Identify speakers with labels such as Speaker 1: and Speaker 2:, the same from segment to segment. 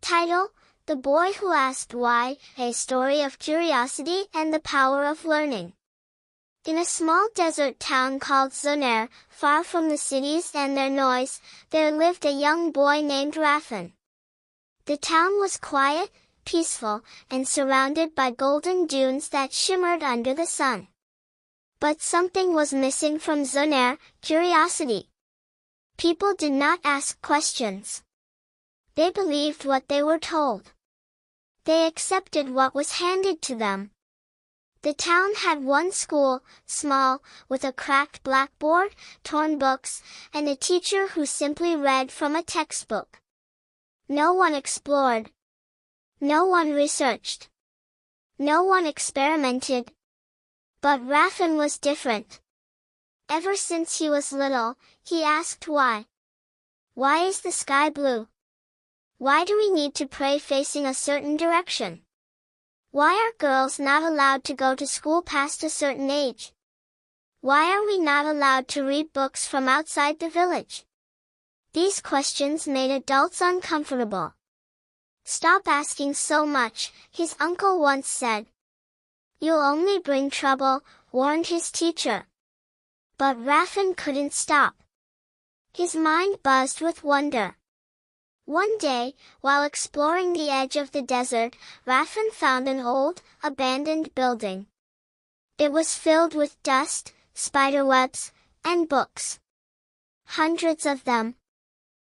Speaker 1: Title: The Boy Who Asked Why, a story of curiosity and the power of learning. In a small desert town called Zunair, far from the cities and their noise, there lived a young boy named Rafan. The town was quiet, peaceful, and surrounded by golden dunes that shimmered under the sun. But something was missing from Zunair: curiosity. People did not ask questions. They believed what they were told. They accepted what was handed to them. The town had one school, small, with a cracked blackboard, torn books, and a teacher who simply read from a textbook. No one explored. No one researched. No one experimented. But Rafan was different. Ever since he was little, he asked why. Why is the sky blue? Why do we need to pray facing a certain direction? Why are girls not allowed to go to school past a certain age? Why are we not allowed to read books from outside the village? These questions made adults uncomfortable. "Stop asking so much," his uncle once said. "You'll only bring trouble," warned his teacher. But Rafan couldn't stop. His mind buzzed with wonder. One day, while exploring the edge of the desert, Rafan found an old, abandoned building. It was filled with dust, spiderwebs, and books. Hundreds of them.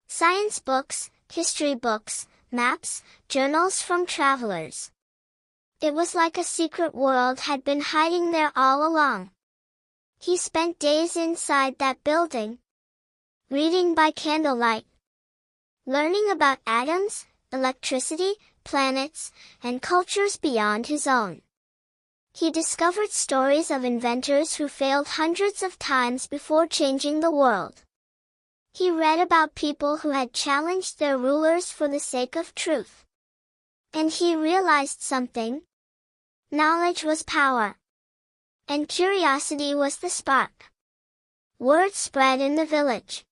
Speaker 1: Science books, history books, maps, journals from travelers. It was like a secret world had been hiding there all along. He spent days inside that building, reading by candlelight, learning about atoms, electricity, planets, and cultures beyond his own. He discovered stories of inventors who failed hundreds of times before changing the world. He read about people who had challenged their rulers for the sake of truth. And he realized something. Knowledge was power. And curiosity was the spark. Word spread in the village.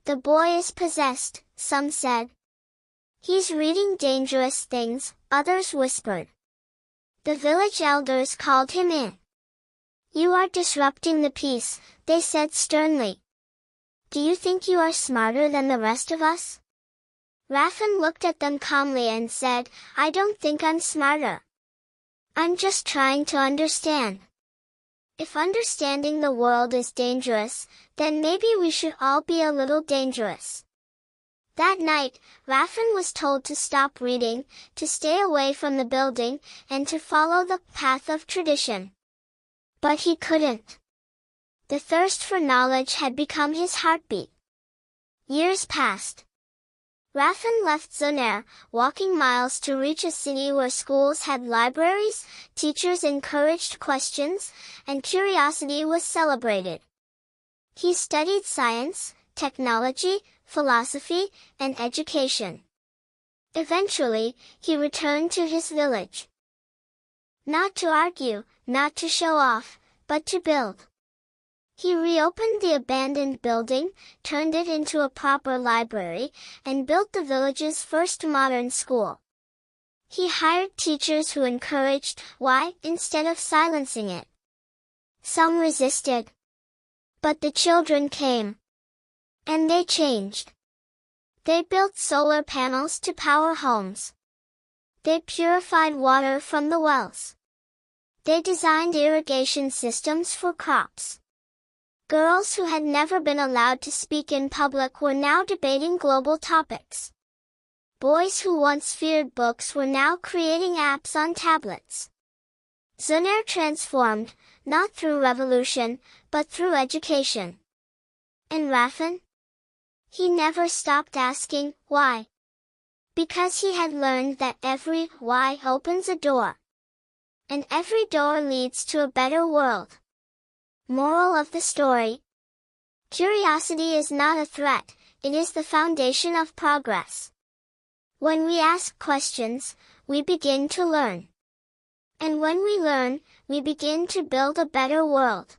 Speaker 1: "The boy is possessed," some said. "He's reading dangerous things," others whispered. The village elders called him in. "You are disrupting the peace," they said sternly. "Do you think you are smarter than the rest of us?" Rafan looked at them calmly and said, "I don't think I'm smarter. I'm just trying to understand. If understanding the world is dangerous, then maybe we should all be a little dangerous." That night, Rafan was told to stop reading, to stay away from the building, and to follow the path of tradition. But he couldn't. The thirst for knowledge had become his heartbeat. Years passed. Rafan left Zunair, walking miles to reach a city where schools had libraries, teachers encouraged questions, and curiosity was celebrated. He studied science, technology, philosophy, and education. Eventually, he returned to his village. Not to argue, not to show off, but to build. He reopened the abandoned building, turned it into a proper library, and built the village's first modern school. He hired teachers who encouraged why instead of silencing it. Some resisted. But the children came. And they changed. They built solar panels to power homes. They purified water from the wells. They designed irrigation systems for crops. Girls who had never been allowed to speak in public were now debating global topics. Boys who once feared books were now creating apps on tablets. Zunair transformed, not through revolution, but through education. And Rafan? He never stopped asking, why? Because he had learned that every why opens a door. And every door leads to a better world. Moral of the story: curiosity is not a threat, it is the foundation of progress. When we ask questions, we begin to learn. And when we learn, we begin to build a better world.